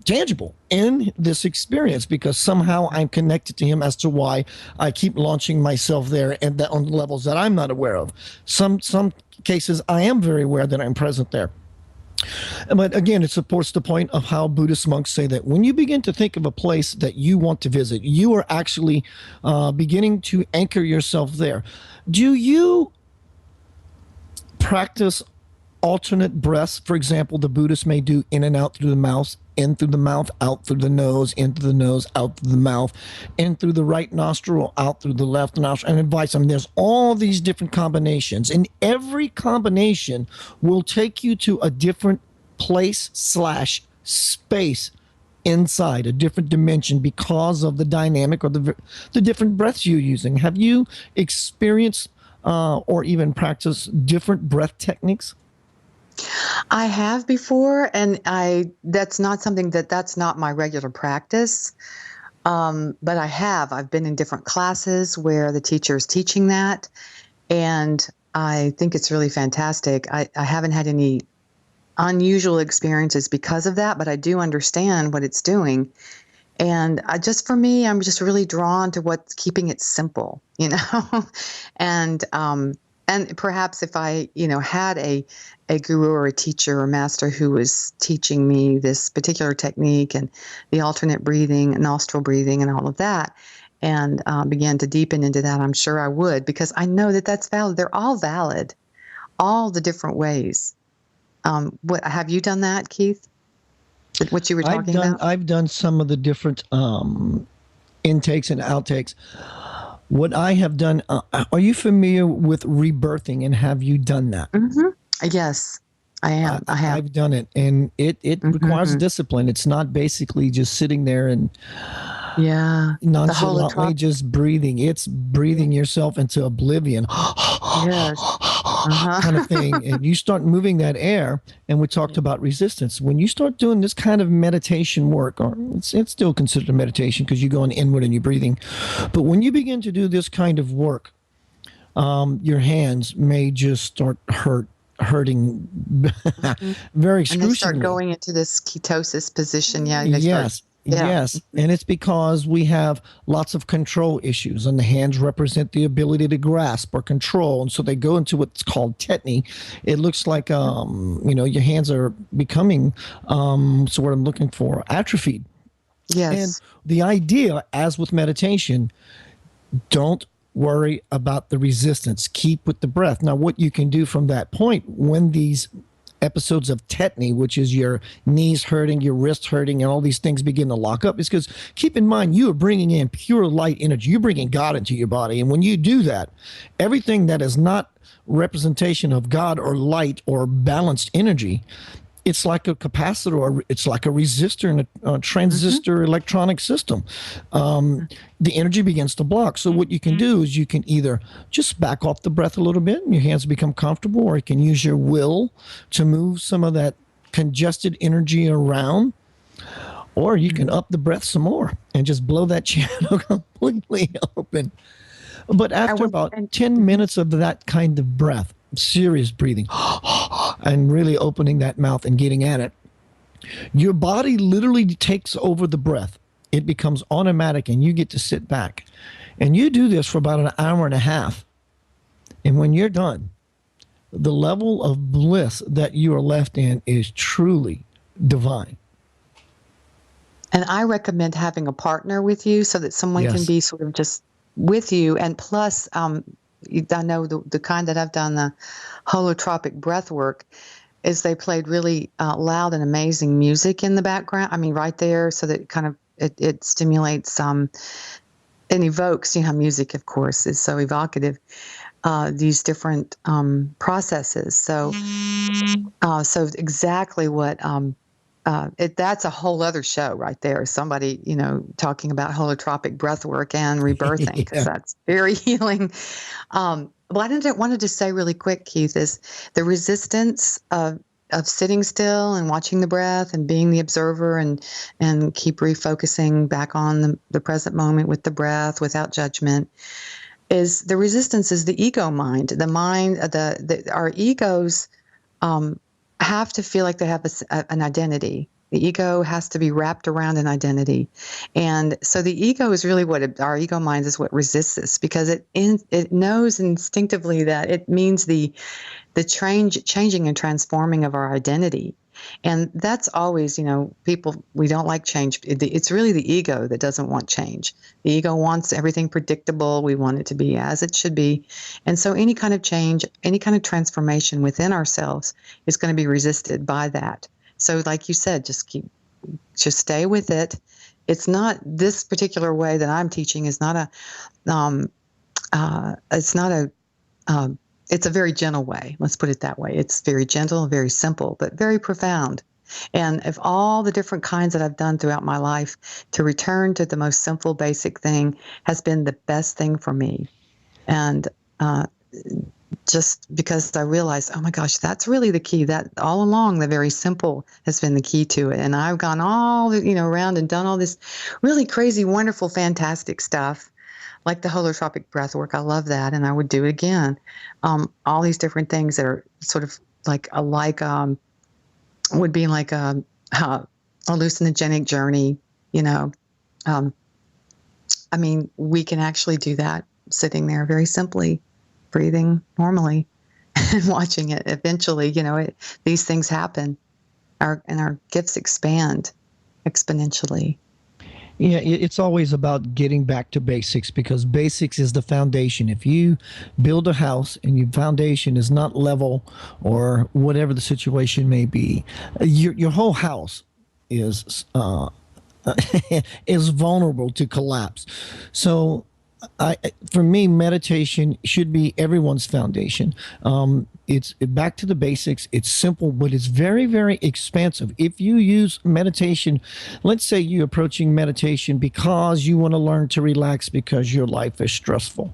tangible in this experience, because somehow I'm connected to him as to why I keep launching myself there, and that on levels that I'm not aware of. Some cases I am very aware that I'm present there. But again, it supports the point of how Buddhist monks say that when you begin to think of a place that you want to visit, you are actually beginning to anchor yourself there. Do you practice alternate breaths? For example, the Buddhists may do in and out through the mouth, in through the mouth, out through the nose, in through the nose, out through the mouth, in through the right nostril, out through the left nostril, and advice. I mean, there's all these different combinations, and every combination will take you to a different place/space inside, a different dimension, because of the dynamic or the different breaths you're using. Have you experienced or even practiced different breath techniques? I have before, and that's not something that's not my regular practice. But I've been in different classes where the teacher is teaching that, and I think it's really fantastic. I haven't had any unusual experiences because of that, but I do understand what it's doing. And for me, I'm just really drawn to what's keeping it simple, and perhaps if I, had a guru or a teacher or master who was teaching me this particular technique and the alternate breathing, nostril breathing, and all of that, and began to deepen into that, I'm sure I would, because I know that that's valid. They're all valid, all the different ways. What have you done that, Keith? What you were talking about? I've done some of the different intakes and outtakes. What I have done, are you familiar with rebirthing, and have you done that? Mm-hmm. Yes, I am. I have. I've done it, and it requires discipline. It's not basically just sitting there and nonchalantly just breathing. It's breathing yourself into oblivion. Yes. Kind of thing. And you start moving that air, and we talked about resistance. When you start doing this kind of meditation work, or it's still considered a meditation because you're going inward and you're breathing, but when you begin to do this kind of work, your hands may just start hurting very excruciatingly. And they start going into this ketosis position. Yes. And it's because we have lots of control issues, and the hands represent the ability to grasp or control. And so they go into what's called tetany. It looks like, your hands are becoming, so what I'm looking for, atrophied. And Yes. the idea, as with meditation, don't worry about the resistance. Keep with the breath. Now, what you can do from that point, when these episodes of tetany, which is your knees hurting, your wrists hurting, and all these things begin to lock up, is because keep in mind, you are bringing in pure light energy. You're bringing God into your body. And when you do that, everything that is not representation of God or light or balanced energy, it's like a capacitor, or it's like a resistor in a transistor electronic system. The energy begins to block. So what you can do is you can either just back off the breath a little bit and your hands become comfortable, or you can use your will to move some of that congested energy around, or you can up the breath some more and just blow that channel completely open. But after about 10 minutes of that kind of breath, serious breathing, and really opening that mouth and getting at it, your body literally takes over the breath. It becomes automatic, and you get to sit back. And you do this for about an hour and a half. And when you're done, the level of bliss that you are left in is truly divine. And I recommend having a partner with you so that someone can be sort of just with you. And plus, I know the kind that I've done, the holotropic breath work, is they played really loud and amazing music in the background. I mean, right there, so that kind of it stimulates and evokes. You know, music, of course, is so evocative. These different processes. So exactly what. That's a whole other show right there. Somebody, talking about holotropic breath work and rebirthing, because that's very healing. What I wanted to say really quick, Keith, is the resistance of sitting still and watching the breath and being the observer and keep refocusing back on the present moment with the breath without judgment. Is the resistance is the ego mind. The mind, our egos have to feel like they have an identity. The ego has to be wrapped around an identity. And so the ego is really our ego mind is what resists this, because it knows instinctively that it means the changing and transforming of our identity. And that's always, people, we don't like change. It's really the ego that doesn't want change. The ego wants everything predictable. We want it to be as it should be. And so any kind of change, any kind of transformation within ourselves is going to be resisted by that. So like you said, just stay with it. It's not this particular way that I'm teaching is not it's a very gentle way. Let's put it that way. It's very gentle, very simple, but very profound. And of all the different kinds that I've done throughout my life, to return to the most simple, basic thing has been the best thing for me. And just because I realized, oh my gosh, that's really the key. That all along, the very simple has been the key to it. And I've gone all around and done all this really crazy, wonderful, fantastic stuff, like the holotropic breath work. I love that, and I would do it again. All these different things that are sort of would be like a hallucinogenic journey. I mean, we can actually do that sitting there very simply, breathing normally, and watching it. Eventually, these things happen, and our gifts expand exponentially. Yeah, it's always about getting back to basics, because basics is the foundation. If you build a house and your foundation is not level, or whatever the situation may be, your whole house is is vulnerable to collapse. So for me, meditation should be everyone's foundation. It's back to the basics. It's simple, but it's very, very expansive. If you use meditation, let's say you're approaching meditation because you want to learn to relax because your life is stressful.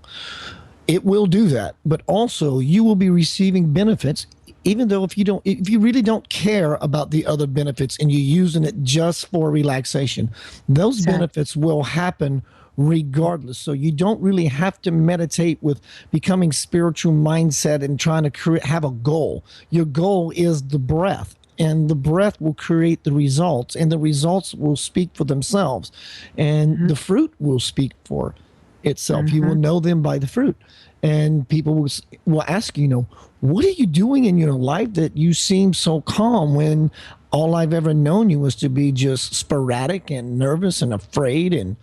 It will do that, but also you will be receiving benefits, even though if you really don't care about the other benefits and you're using it just for relaxation, those benefits will happen regardless. So you don't really have to meditate with becoming spiritual mindset and trying to have a goal. Your goal is the breath, and the breath will create the results, and the results will speak for themselves, and the fruit will speak for itself. You will know them by the fruit. And people will ask, what are you doing in your life that you seem so calm when all I've ever known you was to be just sporadic and nervous and afraid and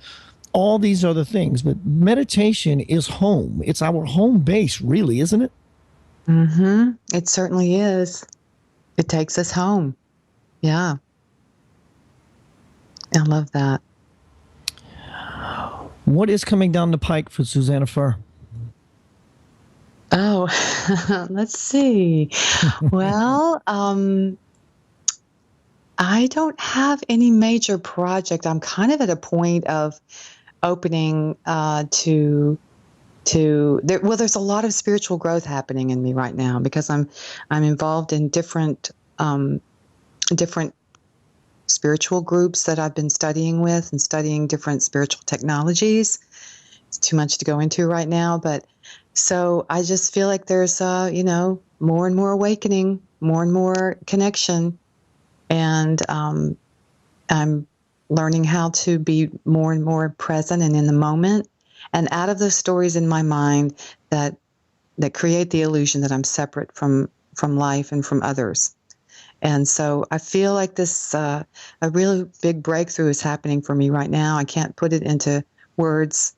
all these other things. But meditation is home. It's our home base, really, isn't it? Mm-hmm. It certainly is. It takes us home. Yeah. I love that. What is coming down the pike for Susannah Furr? Oh, let's see. Well, I don't have any major project. I'm kind of at a point of opening there's a lot of spiritual growth happening in me right now because I'm involved in different spiritual groups that I've been studying with and studying different spiritual technologies. It's too much to go into right now, but so I just feel like there's more and more awakening, more and more connection, and I'm learning how to be more and more present and in the moment, and out of the stories in my mind that create the illusion that I'm separate from life and from others. And so I feel like this a really big breakthrough is happening for me right now. I can't put it into words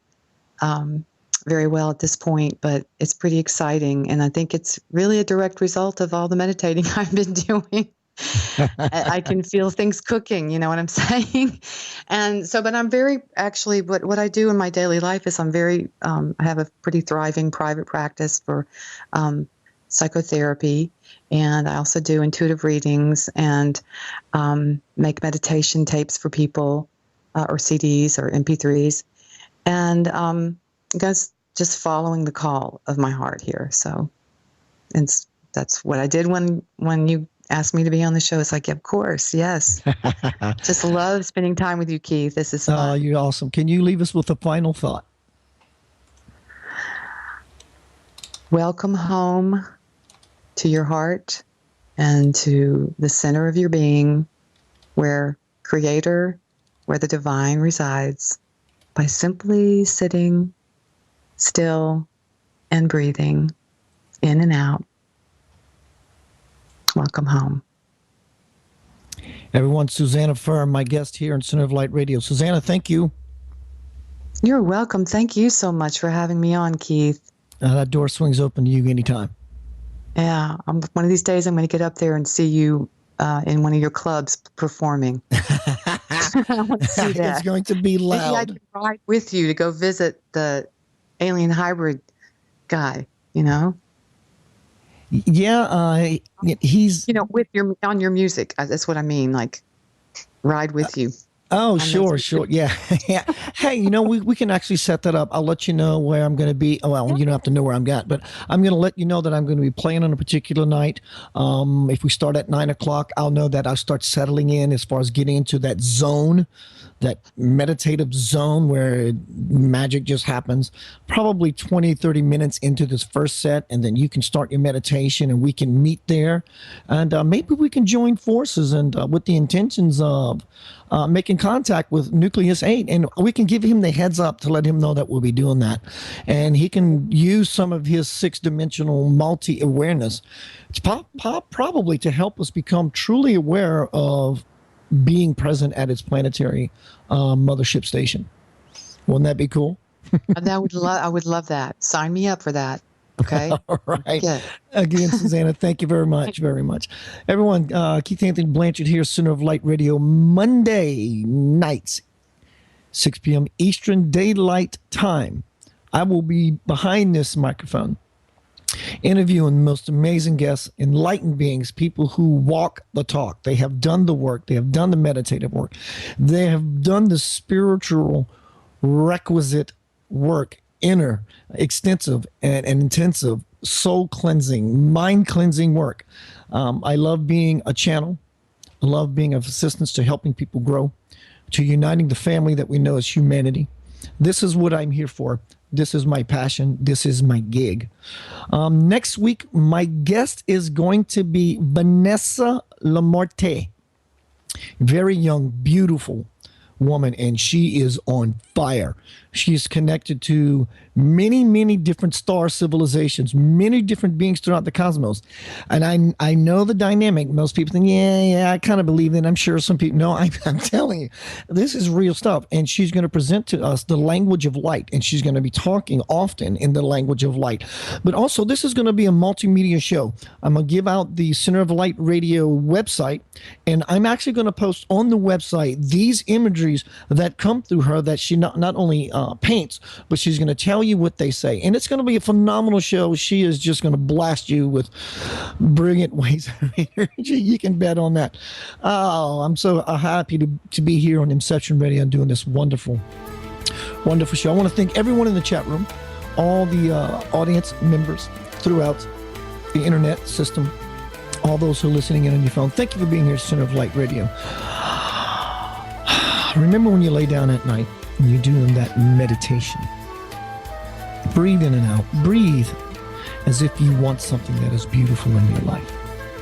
very well at this point, but it's pretty exciting. And I think it's really a direct result of all the meditating I've been doing. I can feel things cooking, you know what I'm saying? And so, but I'm very, actually, what I do in my daily life is I'm very, I have a pretty thriving private practice for psychotherapy. And I also do intuitive readings and make meditation tapes for people or CDs or MP3s. And guys, just following the call of my heart here. So that's what I did when you asked me to be on the show. It's like, of course, yes. Just love spending time with you, Keith. This is fun. You're awesome. Can you leave us with a final thought? Welcome home to your heart and to the center of your being, where Creator, where the divine resides, by simply sitting still and breathing in and out. Welcome home. Everyone, Susannah Furr, my guest here on Center of Light Radio. Susannah, thank you. You're welcome. Thank you so much for having me on, Keith. That door swings open to you anytime. Yeah, one of these days I'm going to get up there and see you in one of your clubs performing. I want to see that. It's going to be loud. Maybe I can ride with you to go visit the alien hybrid guy, you know? Yeah, he's... with on your music. That's what I mean, like, ride with you. Oh, sure. Yeah. Hey, we can actually set that up. I'll let you know where I'm going to be. Oh, well, you don't have to know where I'm at, but I'm going to let you know that I'm going to be playing on a particular night. If we start at 9:00, I'll know that I'll start settling in as far as getting into that zone, that meditative zone where magic just happens, probably 20, 30 minutes into this first set. And then you can start your meditation and we can meet there. And maybe we can join forces and with the intentions of making contact with Nucleus 8. And we can give him the heads up to let him know that we'll be doing that. And he can use some of his 6-dimensional multi-awareness. It's probably to help us become truly aware of being present at its planetary mothership station. Wouldn't that be cool? I would love that. Sign me up for that. Okay. All right. Yeah. Again, Susannah, thank you very much. Very much. Everyone, Keith Anthony Blanchard here, Center of Light Radio, Monday nights, 6 p.m. Eastern Daylight Time. I will be behind this microphone interviewing the most amazing guests, enlightened beings, people who walk the talk. They have done the work. They have done the meditative work. They have done the spiritual requisite work, inner, extensive, and intensive soul cleansing, mind cleansing work. I love being a channel. I love being of assistance to helping people grow, to uniting the family that we know as humanity. This is what I'm here for. This is my passion. This is my gig. Next week, my guest is going to be Vanessa Lamorte. Very young, beautiful woman, and she is on fire. She's connected to many, many different star civilizations, many different beings throughout the cosmos. And I know the dynamic. Most people think, yeah, I kind of believe that. I'm sure some people, no, I'm telling you, this is real stuff. And she's going to present to us the language of light, and she's going to be talking often in the language of light. But also, this is going to be a multimedia show. I'm going to give out the Center of Light Radio website, and I'm actually going to post on the website these imageries that come through her that she not only paints, but she's going to tell you what they say. And it's going to be a phenomenal show. She is just going to blast you with brilliant ways of energy. You can bet on that. Oh, I'm so happy to be here on Inception Radio and doing this wonderful show. I want to thank everyone in the chat room, all the audience members throughout the internet system, all those who are listening in on your phone. Thank you for being here, Center of Light Radio. Remember when you lay down at night and you're doing that meditation, breathe in and out. Breathe as if you want something that is beautiful in your life.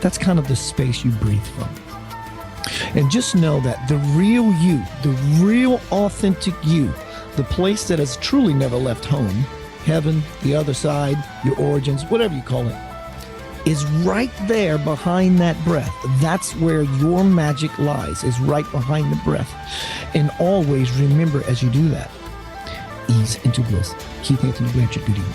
That's kind of the space you breathe from. And just know that the real you, the real authentic you, the place that has truly never left home, heaven, the other side, your origins, whatever you call it, is right there behind that breath. That's where your magic lies, is right behind the breath. And always remember as you do that, ease into bliss. Keith Anthony Blanchard, good evening.